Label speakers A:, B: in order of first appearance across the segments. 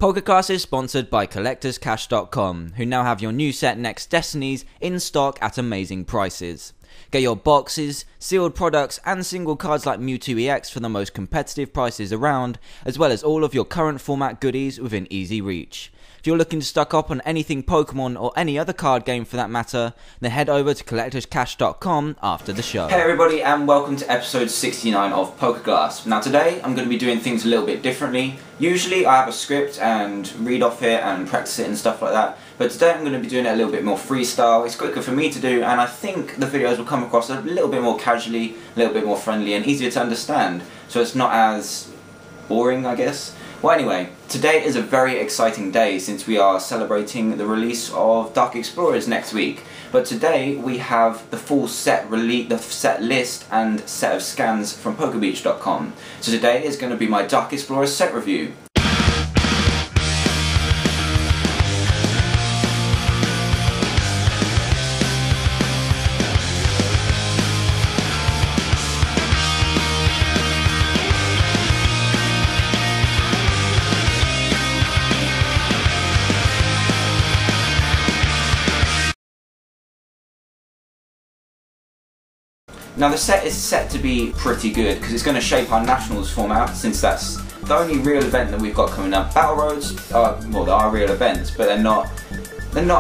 A: PokeClass is sponsored by CollectorsCash.com, who now have your new set Next Destinies in stock at amazing prices. Get your boxes, sealed products and single cards like Mewtwo EX for the most competitive prices around, as well as all of your current format goodies within easy reach. If you're looking to stock up on anything Pokemon or any other card game for that matter, then head over to CollectorsCash.com after the show. Hey everybody, and welcome to episode 69 of PokeClass. Now today I'm going to be doing things a little bit differently. Usually I have a script and read off it and practice it and stuff like that, but today I'm going to be doing it a little bit more freestyle. It's quicker for me to do, and I think the videos will come across a little bit more casually, a little bit more friendly and easier to understand, so it's not as boring, I guess. Well, anyway, today is a very exciting day since we are celebrating the release of Dark Explorers next week. But today we have the full set list and set of scans from Pokebeach.com. So today is going to be my Dark Explorers set review. Now the set is set to be pretty good because it's going to shape our Nationals format, since that's the only real event that we've got coming up. Battle Roads, well, they are real events, but they're not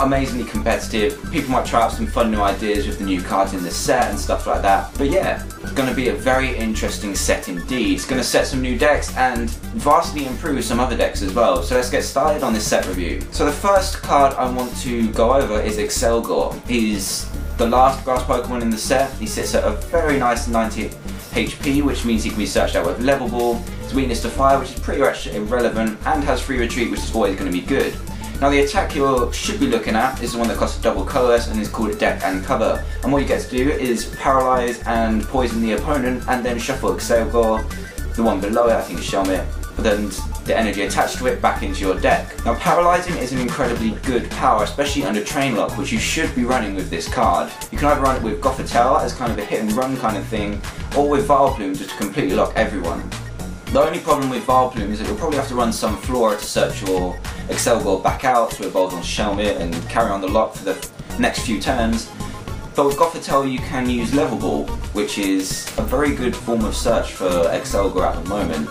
A: amazingly competitive. People might try out some fun new ideas with the new cards in this set and stuff like that. But yeah, it's going to be a very interesting set indeed. It's going to set some new decks and vastly improve some other decks as well. So let's get started on this set review. So the first card I want to go over is Excelgor. He's the last grass Pokemon in the set. He sits at a very nice 90 HP, which means he can be searched out with Level Ball. His weakness to fire, which is pretty much irrelevant, and has free retreat, which is always going to be good. Now the attack you should be looking at is the one that costs double colorless and is called Deck and Cover. And what you get to do is paralyze and poison the opponent, and then shuffle Excelgor, the one below it, I think is Shelmet, but then the energy attached to it back into your deck. Now paralyzing is an incredibly good power, especially under Train Lock, which you should be running with this card. You can either run it with Gothitelle as kind of a hit and run kind of thing, or with Vileplume just to completely lock everyone. The only problem with Vileplume is that you'll probably have to run some Flora to search your Excelgor back out to evolve on Shelmet and carry on the lock for the next few turns. But with Gothitelle you can use Level Ball, which is a very good form of search for Excelgor at the moment.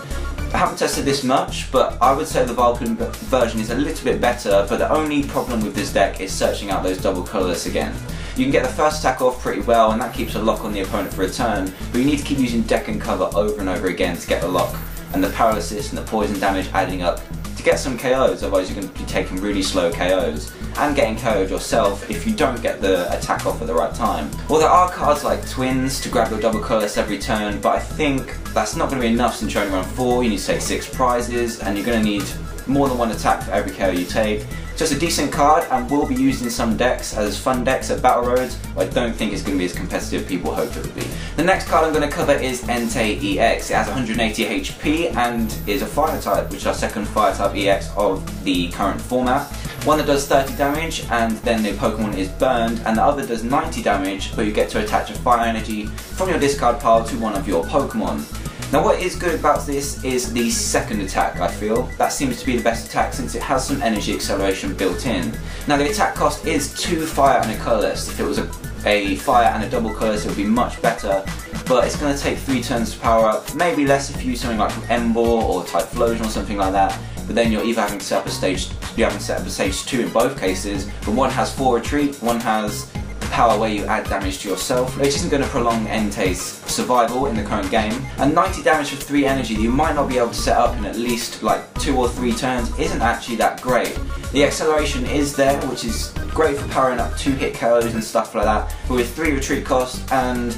A: I haven't tested this much, but I would say the Vileplume version is a little bit better, but the only problem with this deck is searching out those double colourless again. You can get the first attack off pretty well, and that keeps a lock on the opponent for a turn, but you need to keep using Deck and Cover over and over again to get the lock, and the paralysis and the poison damage adding up to get some KOs, otherwise you're going to be taking really slow KOs, and getting KO'd yourself if you don't get the attack off at the right time. Well, there are cards like Twins to grab your double colourless every turn, but I think that's not going to be enough since you're only around 4, you need to take 6 prizes, and you're going to need more than one attack for every KO you take. So it's a decent card and will be used in some decks as fun decks at Battle Roads, but I don't think it's going to be as competitive as people hope it would be. The next card I'm going to cover is Nth Aex. It has 180 HP and is a fire type, which is our second fire type EX of the current format. One that does 30 damage and then the Pokemon is burned, and the other does 90 damage, but you get to attach a fire energy from your discard pile to one of your Pokemon. Now what is good about this is the second attack, I feel. That seems to be the best attack since it has some energy acceleration built in. Now the attack cost is 2 fire and a colourless. If it was a fire and a double colourless it would be much better, but it's going to take 3 turns to power up, maybe less if you use something like Empoleon or Typhlosion or something like that, but then you're either having to set up a stage, stage 2 in both cases, but one has 4 retreat, one has power where you add damage to yourself, which isn't going to prolong Entei's survival in the current game. And 90 damage for 3 energy that you might not be able to set up in at least like 2 or 3 turns isn't actually that great. The acceleration is there, which is great for powering up 2-hit KOs and stuff like that, but with 3 retreat cost and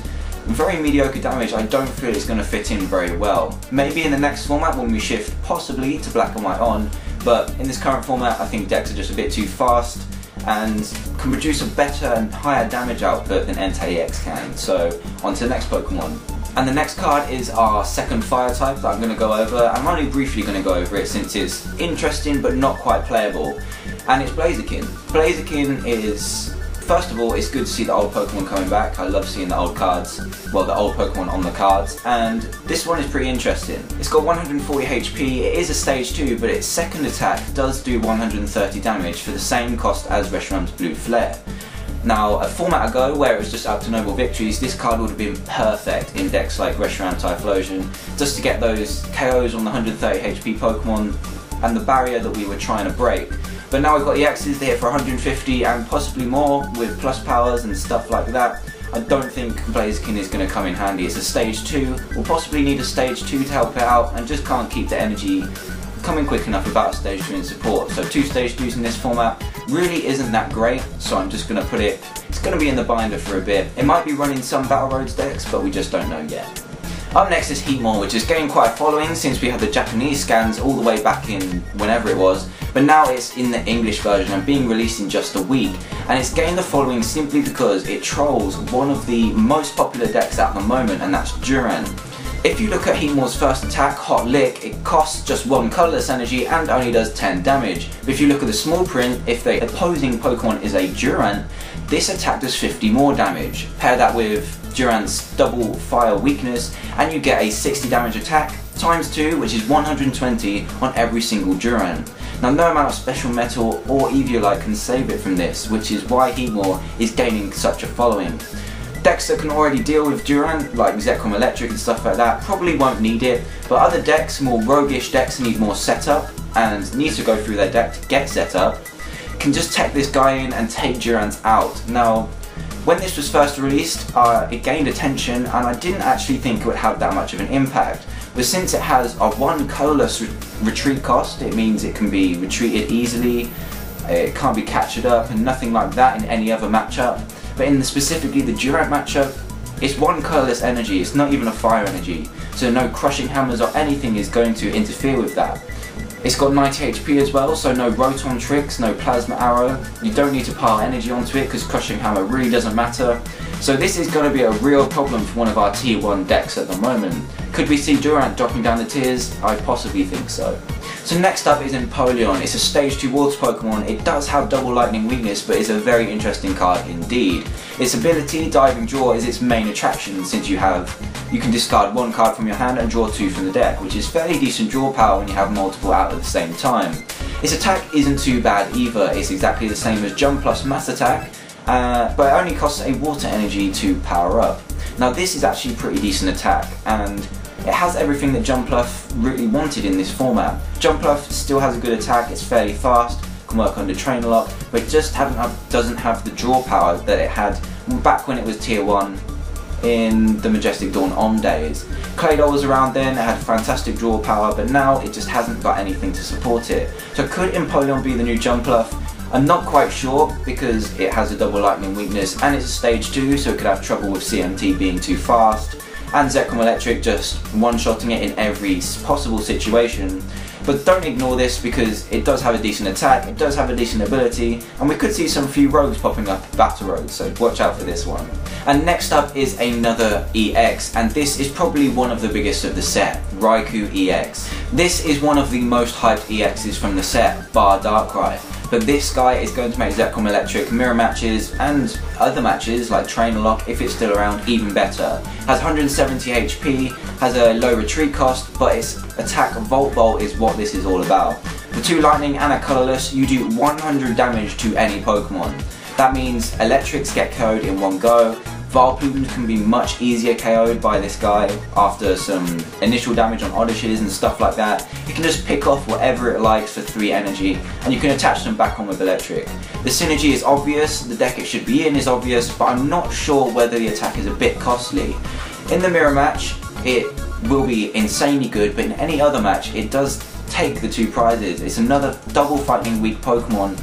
A: very mediocre damage, I don't feel it's going to fit in very well. Maybe in the next format when we shift possibly to black and white on, but in this current format I think decks are just a bit too fast and can produce a better and higher damage output than Nth Aex can. So on to the next Pokemon. And the next card is our second fire type that I'm going to go over. I'm only briefly going to go over it since it's interesting but not quite playable. And it's Blaziken. Blaziken is first of all, it's good to see the old Pokemon coming back. I love seeing the old cards, well, the old Pokemon on the cards, and this one is pretty interesting. It's got 140 HP, it is a stage 2, but its second attack does do 130 damage for the same cost as Reshiram's Blue Flare. Now, a format ago, where it was just up to Noble Victories, this card would have been perfect in decks like Reshiram Typhlosion, just to get those KOs on the 130 HP Pokemon and the barrier that we were trying to break. But now we've got EXs, they hit for 150 and possibly more with plus powers and stuff like that. I don't think Blaziken is going to come in handy. It's a stage 2, we'll possibly need a stage 2 to help it out, and just can't keep the energy coming quick enough without a stage 2 in support. So 2 stage 2s in this format really isn't that great, so I'm just going to put it, it's going to be in the binder for a bit. It might be running some Battle Roads decks, but we just don't know yet. Up next is Heatmore, which has gained quite a following since we had the Japanese scans all the way back in whenever it was, but now it's in the English version and being released in just a week, and it's gained the following simply because it trolls one of the most popular decks at the moment, and that's Duran. If you look at Heatmore's first attack, Hot Lick, it costs just 1 colourless energy and only does 10 damage. But if you look at the small print, if the opposing Pokemon is a Durant, this attack does 50 more damage. Pair that with Durant's double fire weakness and you get a 60 damage attack times 2, which is 120 on every single Durant. Now, no amount of special metal or Eviolite can save it from this, which is why Heatmore is gaining such a following. Decks that can already deal with Durant, like Zekrom Electric and stuff like that, probably won't need it, but other decks, more roguish decks, need more setup and need to go through their deck to get set up, can just tech this guy in and take Durant out. Now, when this was first released, it gained attention and I didn't actually think it would have that much of an impact, but since it has a 1 colorless retreat cost, it means it can be retreated easily, it can't be captured up and nothing like that in any other matchup. But in specifically the Durant matchup, it's 1 colourless energy, it's not even a fire energy, so no crushing hammers or anything is going to interfere with that. It's got 90 HP as well, so no Rotom tricks, no Plasma Arrow, you don't need to pile energy onto it because crushing hammer really doesn't matter. So this is going to be a real problem for one of our tier 1 decks at the moment. Could we see Durant dropping down the tiers? I possibly think so. So next up is Empoleon. It's a stage 2 water Pokemon. It does have double lightning weakness, but it's a very interesting card indeed. Its ability, Diving Draw, is its main attraction since you can discard 1 card from your hand and draw 2 from the deck, which is fairly decent draw power when you have multiple out at the same time. Its attack isn't too bad either. It's exactly the same as Jump plus Mass Attack, but it only costs a water energy to power up. Now this is actually a pretty decent attack, and it has everything that Jumpluff really wanted in this format. Jumpluff still has a good attack, it's fairly fast, can work under Trainer Lock, but it just doesn't have the draw power that it had back when it was tier 1 in the Majestic Dawn Om days. Claydol was around then, it had fantastic draw power, but now it just hasn't got anything to support it. So could Empoleon be the new Jumpluff? I'm not quite sure because it has a double lightning weakness and it's a stage 2, so it could have trouble with CMT being too fast, and Zekrom Electric just one-shotting it in every possible situation. But don't ignore this because it does have a decent attack, it does have a decent ability, and we could see some few rogues popping up Battle Roads, so watch out for this one. And next up is another EX, and this is probably one of the biggest of the set, Raikou Eex. This is one of the most hyped EXs from the set, bar Darkrai. But this guy is going to make Zekrom Electric mirror matches and other matches like Trainer Lock, if it's still around, even better. Has 170 HP, has a low retreat cost, but its attack Volt Bolt is what this is all about. For 2 lightning and a colourless, you do 100 damage to any Pokemon. That means Electrics get KO'd in 1 go, Vileplume can be much easier KO'd by this guy after some initial damage on Oddishes and stuff like that. It can just pick off whatever it likes for 3 energy and you can attach them back on with Electric. The synergy is obvious, the deck it should be in is obvious, but I'm not sure whether the attack is a bit costly. In the mirror match, it will be insanely good, but in any other match, it does take the 2 prizes. It's another double fighting weak Pokemon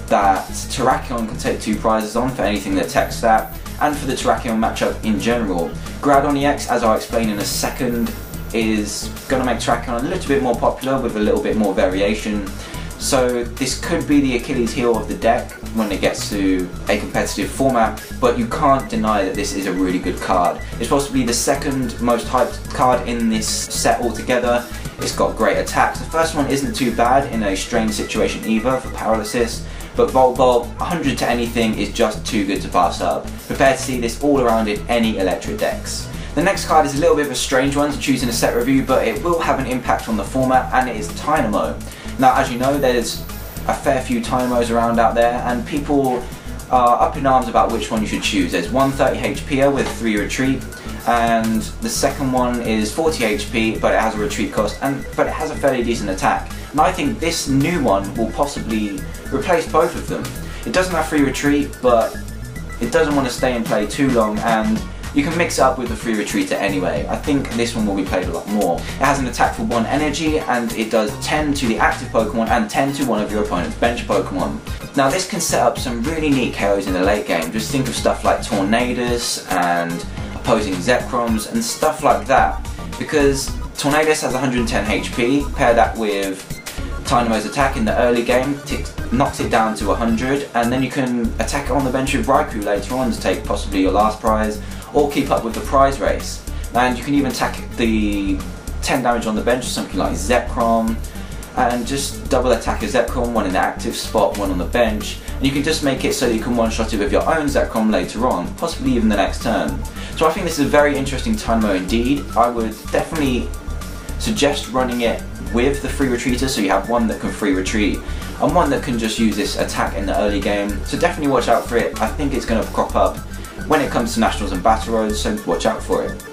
A: that Terrakion can take 2 prizes on for anything that techs that, and for the Terrakion matchup in general. Gradon X, as I'll explain in a second, is going to make Terrakion a little bit more popular with a little bit more variation. So this could be the Achilles heel of the deck when it gets to a competitive format, but you can't deny that this is a really good card. It's possibly the 2nd most hyped card in this set altogether. It's got great attacks. The first one isn't too bad in a strange situation either for paralysis, but Voltball, 100 to anything is just too good to pass up. Prepare to see this all around in any electric decks. The next card is a little bit of a strange one to choose in a set review, but it will have an impact on the format, and it is Taina Mode. Now, as you know, there's a fair few Taina Modes around out there, and people are up in arms about which one you should choose. There's 130 HP with 3 retreat, and the second one is 40 HP, but it has a retreat cost, but it has a fairly decent attack. And I think this new one will possibly replace both of them. It doesn't have free retreat, but it doesn't want to stay in play too long, and you can mix it up with the free retreater anyway. I think this one will be played a lot more. It has an attack for 1 energy, and it does 10 to the active Pokemon and 10 to one of your opponent's bench Pokemon. Now this can set up some really neat KOs in the late game. Just think of stuff like Tornadus and opposing Zekroms and stuff like that. Because Tornadus has 110 HP, pair that with Taina Mode's attack in the early game, knocks it down to 100, and then you can attack it on the bench with Raikou later on to take possibly your last prize, or keep up with the prize race. And you can even attack the 10 damage on the bench with something like Zekrom, and just double attack a Zekrom, one in the active spot, one on the bench, and you can just make it so that you can one-shot it with your own Zekrom later on, possibly even the next turn. So I think this is a very interesting Taina Mode indeed. I would definitely suggest running it with the free retreater, so you have one that can free retreat and one that can just use this attack in the early game. So definitely watch out for it. I think it's going to crop up when it comes to Nationals and Battle Roads, so watch out for it.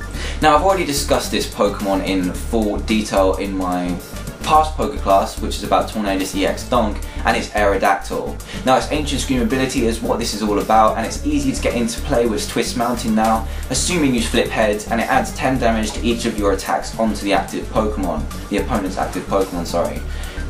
A: Now, I've already discussed this Pokemon in full detail in my past PokeClass, which is about Tornadus EX Donk, and its Aerodactyl. Now, its Ancient Scream ability is what this is all about, and it's easy to get into play with Twist Mountain now, assuming you flip heads, and it adds 10 damage to each of your attacks onto the active Pokemon, the opponent's active Pokemon, sorry.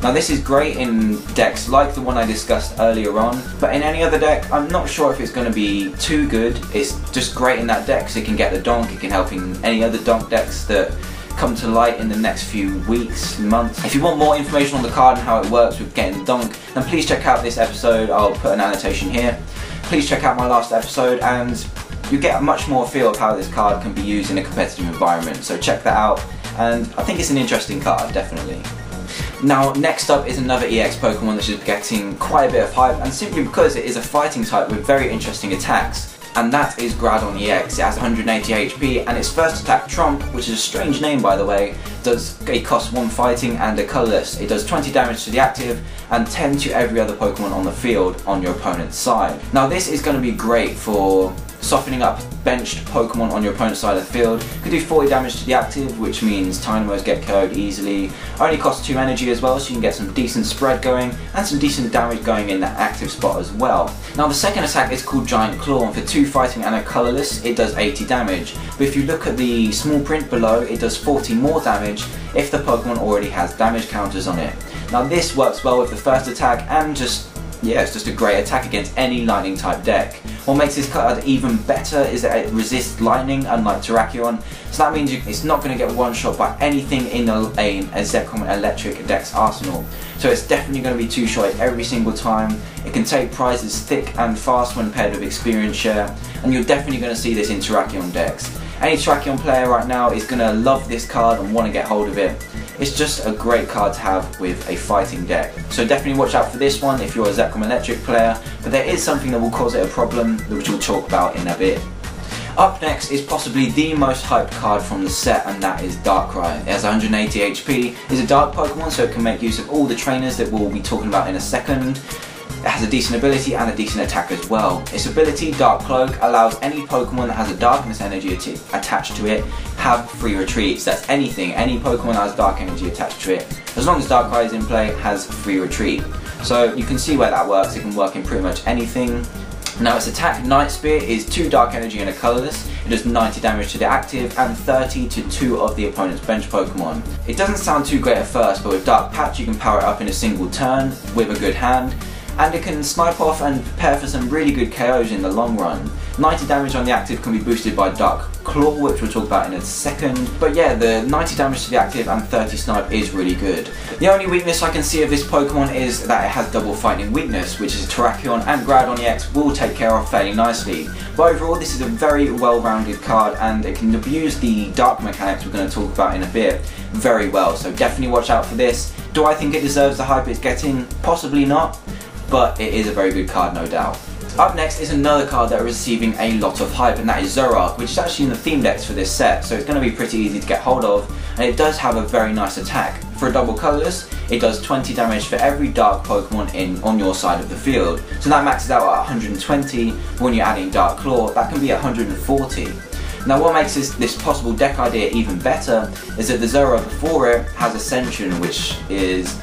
A: Now this is great in decks like the one I discussed earlier on, but in any other deck, I'm not sure if it's going to be too good. It's just great in that deck because it can get the Donk, it can help in any other Donk decks that come to light in the next few weeks, months. If you want more information on the card and how it works with getting the Donk, then please check out this episode. I'll put an annotation here. Please check out my last episode, and you get a much more feel of how this card can be used in a competitive environment. So check that out, and I think it's an interesting card, definitely. Now, next up is another EX Pokemon that is getting quite a bit of hype, and simply because it is a fighting type with very interesting attacks, and that is Gradon X. It has 180 HP, and its first attack, Trump, which is a strange name by the way, it costs 1 fighting and a colourless. It does 20 damage to the active and 10 to every other Pokemon on the field on your opponent's side. Now this is going to be great for softening up benched Pokemon on your opponent's side of the field. You can do 40 damage to the active, which means Taina Modes get KO'd easily. Only costs 2 energy as well, so you can get some decent spread going and some decent damage going in that active spot as well. Now the second attack is called Giant Claw, and for 2 fighting and a colourless, it does 80 damage. But if you look at the small print below, it does 40 more damage if the Pokemon already has damage counters on it. Now this works well with the first attack, and it's just a great attack against any lightning type deck. What makes this card even better is that it resists lightning, unlike Terrakion, so that means it's not going to get one shot by anything in a Zekrom electric deck's arsenal. So it's definitely going to be 2-shot every single time. It can take prizes thick and fast when paired with experience share, and you're definitely going to see this in Terrakion decks. Any Terrakion player right now is going to love this card and want to get hold of it. It's just a great card to have with a fighting deck. So definitely watch out for this one if you're a Zekrom electric player, but there is something that will cause it a problem, which we'll talk about in a bit. Up next is possibly the most hyped card from the set, and that is Darkrai. It has 180 HP, is a dark Pokemon, so it can make use of all the trainers that we'll be talking about in a second. It has a decent ability and a decent attack as well. Its ability, Dark Cloak, allows any Pokemon that has a darkness energy attached to it have free retreats. That's anything, any Pokemon that has dark energy attached to it, as long as Darkrai is in play, has free retreat. So you can see where that works. It can work in pretty much anything. Now its attack, Night Spear, is 2 dark energy and a colourless. It does 90 damage to the active and 30 to 2 of the opponent's bench Pokemon. It doesn't sound too great at first, but with Dogpatch you can power it up in a single turn with a good hand, and it can snipe off and prepare for some really good KOs in the long run. 90 damage on the active can be boosted by Dark Claw, which we'll talk about in a second. But yeah, the 90 damage to the active and 30 snipe is really good. The only weakness I can see of this Pokemon is that it has double fighting weakness, which is Terrakion and Gradon X will take care of fairly nicely. But overall, this is a very well-rounded card, and it can abuse the dark mechanics we're going to talk about in a bit very well. So definitely watch out for this. Do I think it deserves the hype it's getting? Possibly not. but it is a very good card, no doubt. Up next is another card that is receiving a lot of hype, and that is Zoroark, which is actually in the theme decks for this set, so it's going to be pretty easy to get hold of, and it does have a very nice attack. For a double colourless, it does 20 damage for every dark Pokemon on your side of the field, so that maxes out at 120. When you're adding Dark Claw, that can be 140. Now what makes this possible deck idea even better is that the Zoroark before it has Ascension, which is,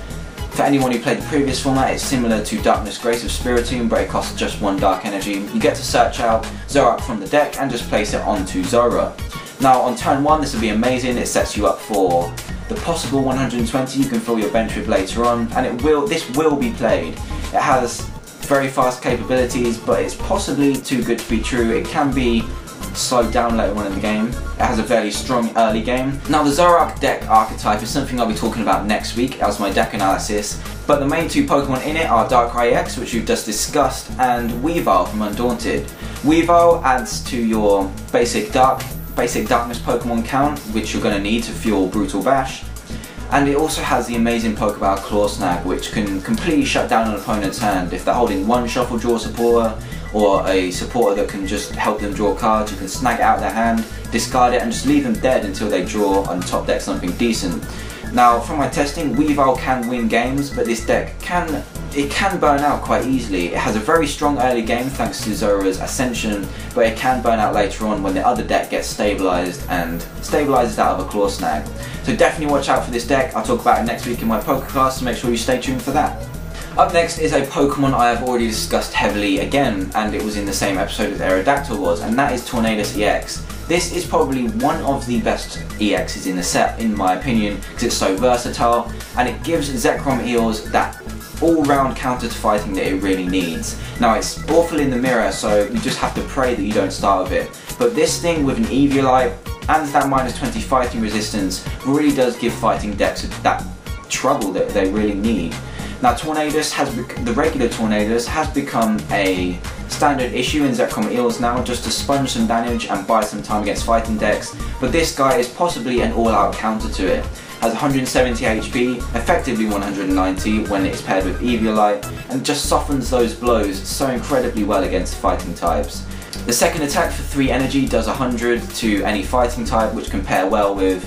A: for anyone who played the previous format, it's similar to Darkness Grace of Spiritomb, but it costs just 1 dark energy. You get to search out Zoroark from the deck and just place it onto Zoroark. Now on turn 1 this will be amazing, it sets you up for the possible 120 you can fill your bench with later on, and this will be played. It has very fast capabilities, but it's possibly too good to be true. It can be slowed down later on in the game. It has a very strong early game. Now the Zoroark deck archetype is something I'll be talking about next week as my deck analysis, but the main 2 Pokemon in it are Raikou Eex, which we've just discussed, and Weavile from Undaunted. Weavile adds to your basic darkness Pokemon count, which you're going to need to fuel Brutal Bash, and it also has the amazing Pokeball Claw Snag, which can completely shut down an opponent's hand. If they're holding one Shuffle Draw supporter, or a supporter that can just help them draw cards, you can snag it out of their hand, discard it, and just leave them dead until they draw on top deck something decent. Now, from my testing, Weavile can win games, but this deck can burn out quite easily. It has a very strong early game thanks to Zoroark's Ascension, but it can burn out later on when the other deck gets stabilised and stabilises out of a Claw Snag. So definitely watch out for this deck. I'll talk about it next week in my PokeClass, so make sure you stay tuned for that. Up next is a Pokemon I have already discussed heavily again, and it was in the same episode as Aerodactyl was, and that is Nth Aex. This is probably one of the best EXs in the set, in my opinion, because it's so versatile, and it gives Zekrom Eels that all-round counter to fighting that it really needs. Now it's awful in the mirror, so you just have to pray that you don't start with it, but this thing with an Eviolite and that -20 fighting resistance really does give fighting decks that trouble that they really need. Now the regular Tornadus has become a standard issue in Zekrom Eels now, just to sponge some damage and buy some time against fighting decks, but this guy is possibly an all-out counter to it. Has 170 HP, effectively 190 when it's paired with Eviolite, and just softens those blows so incredibly well against fighting types. The second attack for 3 energy does 100 to any fighting type, which can pair well with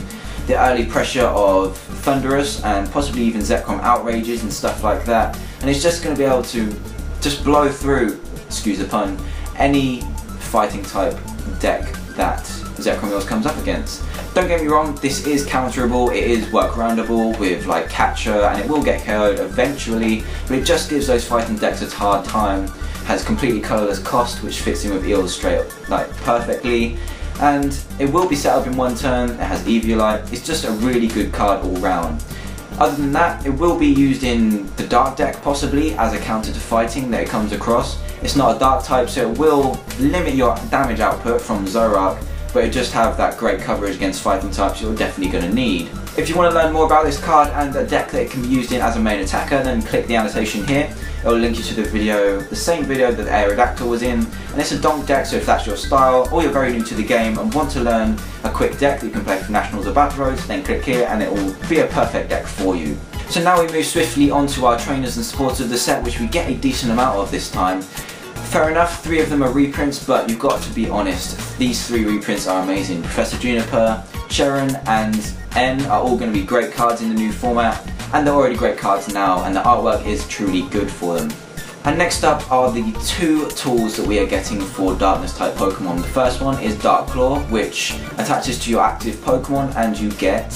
A: the early pressure of Thundurus and possibly even Zekrom Outrages and stuff like that, and it's just going to be able to just blow through, excuse the pun, any fighting type deck that Zekrom Eels comes up against. Don't get me wrong, this is counterable, it is workaroundable with like Catcher, and it will get KO'd eventually, but it just gives those fighting decks a hard time. Has completely colourless cost, which fits in with Eels straight up, like perfectly, and it will be set up in 1 turn. It has Eviolite. It's just a really good card all round. Other than that, it will be used in the Dark deck possibly as a counter to fighting that it comes across. It's not a Dark type, so it will limit your damage output from Zoroark, but it just have that great coverage against fighting types you're definitely going to need. If you want to learn more about this card and a deck that it can be used in as a main attacker, then click the annotation here. It will link you to the video, the same video that Aerodactyl was in, and it's a donk deck, so if that's your style, or you're very new to the game and want to learn a quick deck that you can play for Nationals or Battle Roads, then click here and it will be a perfect deck for you. So now we move swiftly on to our trainers and supporters of the set, which we get a decent amount of this time. Fair enough, 3 of them are reprints, but you've got to be honest, these 3 reprints are amazing. Professor Juniper, Sharon and N are all going to be great cards in the new format, and they're already great cards now, and the artwork is truly good for them. And next up are the 2 tools that we are getting for Darkness type Pokemon. The first one is Dark Claw, which attaches to your active Pokemon, and you get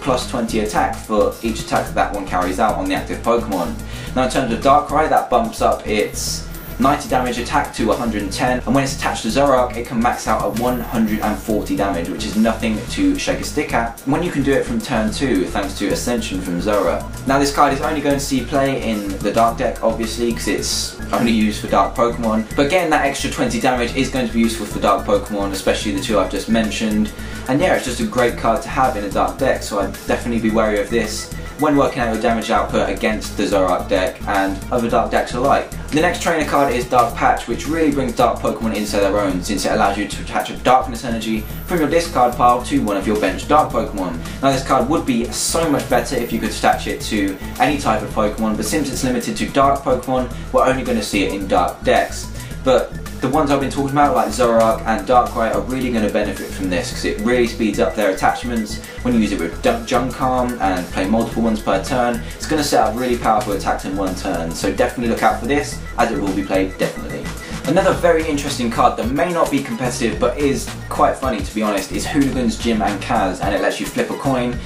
A: +20 attack for each attack that one carries out on the active Pokemon. Now in terms of Darkrai, that bumps up its 90 damage attack to 110, and when it's attached to Zoroark, it can max out at 140 damage, which is nothing to shake a stick at, when you can do it from turn 2 thanks to Ascension from Zoroark. Now this card is only going to see play in the Dark deck, obviously, because it's only used for Dark Pokemon, but getting that extra 20 damage is going to be useful for Dark Pokemon, especially the 2 I've just mentioned, and yeah, it's just a great card to have in a Dark deck, so I'd definitely be wary of this. when working out your damage output against the Zoroark deck and other dark decks alike. The next trainer card is Dogpatch, which really brings dark Pokemon into their own, since it allows you to attach a darkness energy from your discard pile to one of your bench dark Pokemon. Now this card would be so much better if you could attach it to any type of Pokemon, but since it's limited to dark Pokemon, we're only going to see it in dark decks. But the ones I've been talking about, like Zoroark and Darkrai, are really going to benefit from this because it really speeds up their attachments. When you use it with Junkam and play multiple ones per turn, it's going to set up really powerful attacks in one turn, so definitely look out for this, as it will be played definitely. Another very interesting card that may not be competitive but is quite funny to be honest is Hooligans, Gym and Kaz, and it lets you flip a coin.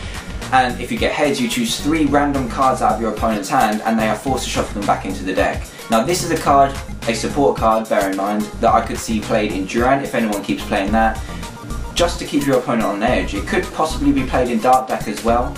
A: And if you get heads, you choose 3 random cards out of your opponent's hand and they are forced to shuffle them back into the deck. Now this is a card, a support card, bear in mind, that I could see played in Durant if anyone keeps playing that, just to keep your opponent on edge. It could possibly be played in Dark deck as well,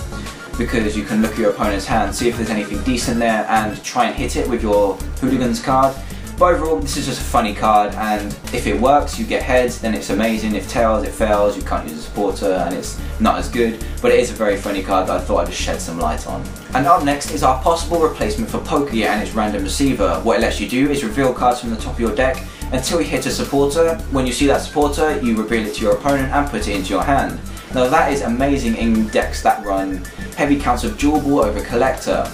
A: because you can look at your opponent's hand, see if there's anything decent there and try and hit it with your Hooligans card. But overall, this is just a funny card, and if it works, you get heads, then it's amazing. If tails, it fails, you can't use a supporter, and it's not as good. But it is a very funny card that I thought I'd just shed some light on. And up next is our possible replacement for PokeGear and its random receiver. What it lets you do is reveal cards from the top of your deck until you hit a supporter. When you see that supporter, you reveal it to your opponent and put it into your hand. Now that is amazing in decks that run heavy counts of Dual Ball over Collector.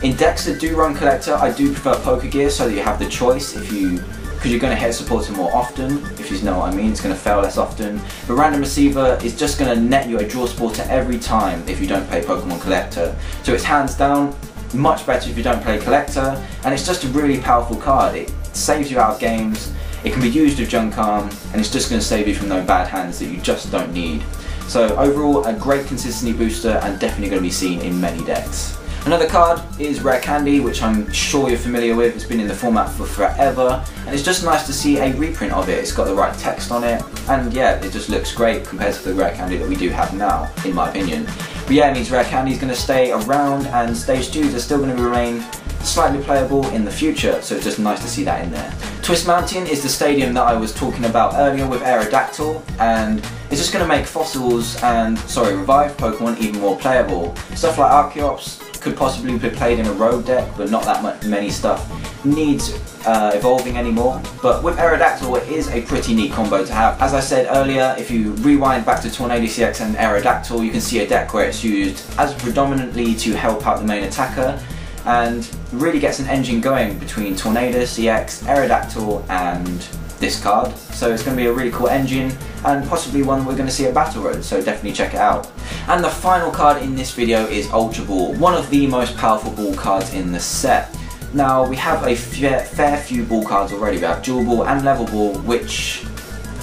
A: In decks that do run Collector, I do prefer PokeGear so that you have the choice because you're going to hit a supporter more often, if you know what I mean. It's going to fail less often. But Random Receiver is just going to net you a draw supporter every time if you don't play Pokemon Collector. So it's hands down much better if you don't play Collector, and it's just a really powerful card. It saves you out of games, it can be used with Junkam, and it's just going to save you from those bad hands that you just don't need. So overall, a great consistency booster and definitely going to be seen in many decks. Another card is Rare Candy, which I'm sure you're familiar with. It's been in the format for forever, and it's just nice to see a reprint of it. It's got the right text on it, and yeah, it just looks great compared to the Rare Candy that we do have now, in my opinion. But yeah, it means Rare Candy is going to stay around, and Stage 2s are still going to remain slightly playable in the future, so it's just nice to see that in there. Twist Mountain is the stadium that I was talking about earlier with Aerodactyl, and it's just going to make fossils and, revived Pokemon even more playable. Stuff like Archeops could possibly be played in a rogue deck, but not that many stuff needs evolving anymore. But with Aerodactyl, it is a pretty neat combo to have. As I said earlier, if you rewind back to Nth Aex and Aerodactyl, you can see a deck where it's used as predominantly to help out the main attacker, and really gets an engine going between Tornadus, EX, Aerodactyl and this card. So it's going to be a really cool engine, and possibly one we're going to see at Battle Road, so definitely check it out. And the final card in this video is Ultra Ball, one of the most powerful ball cards in the set. Now we have a fair few ball cards already. We have Dual Ball and Level Ball, which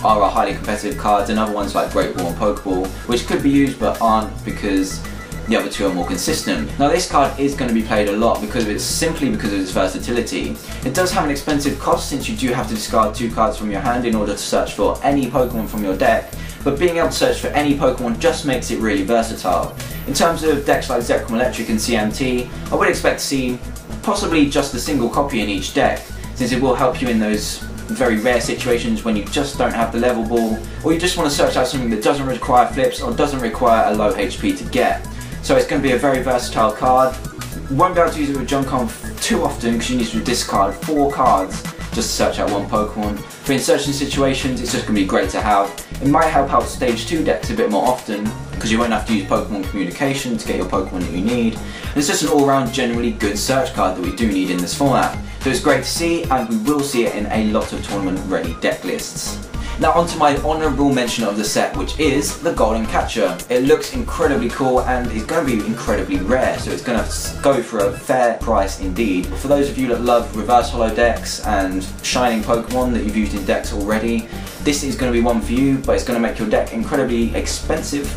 A: are our highly competitive cards, and other ones like Great Ball and Pokeball, which could be used but aren't because the other two are more consistent. Now this card is going to be played a lot simply because of its versatility. It does have an expensive cost since you do have to discard 2 cards from your hand in order to search for any Pokemon from your deck, but being able to search for any Pokemon just makes it really versatile. In terms of decks like Zekrom Electric and CMT, I would expect to see possibly just a single copy in each deck, since it will help you in those very rare situations when you just don't have the Level Ball, or you just want to search out something that doesn't require flips or doesn't require a low HP to get. So it's going to be a very versatile card. Won't be able to use it with Junkam too often because you need to discard 4 cards just to search out one Pokemon. But in certain situations, it's just going to be great to have. It might help out Stage 2 decks a bit more often because you won't have to use Pokemon Communication to get your Pokemon that you need. And it's just an all-round generally good search card that we do need in this format. So it's great to see, and we will see it in a lot of tournament-ready deck lists. Now onto my honourable mention of the set, which is the Golden Catcher. It looks incredibly cool and is going to be incredibly rare, so it's going to go for a fair price indeed. For those of you that love reverse holo decks and shining Pokemon that you've used in decks already, this is going to be one for you, but it's going to make your deck incredibly expensive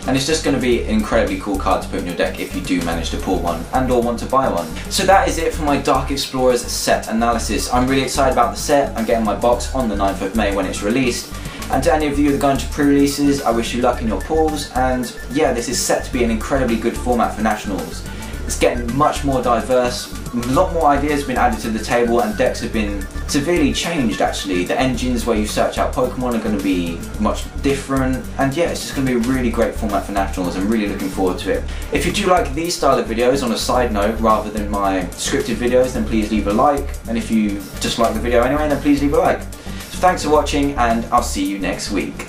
A: and it's just going to be an incredibly cool card to put in your deck if you do manage to pull one and or want to buy one. So that is it for my Dark Explorers set analysis. I'm really excited about the set. I'm getting my box on the 9th of May when it's released. And to any of you that are going to pre-releases, I wish you luck in your pulls, and yeah, this is set to be an incredibly good format for Nationals. It's getting much more diverse. A lot more ideas have been added to the table, and decks have been severely changed actually. The engines where you search out Pokemon are going to be much different, and yeah, it's just going to be a really great format for Nationals. I'm really looking forward to it. If you do like these style of videos on a side note rather than my scripted videos, then please leave a like, and if you just like the video anyway, then please leave a like. So thanks for watching, and I'll see you next week.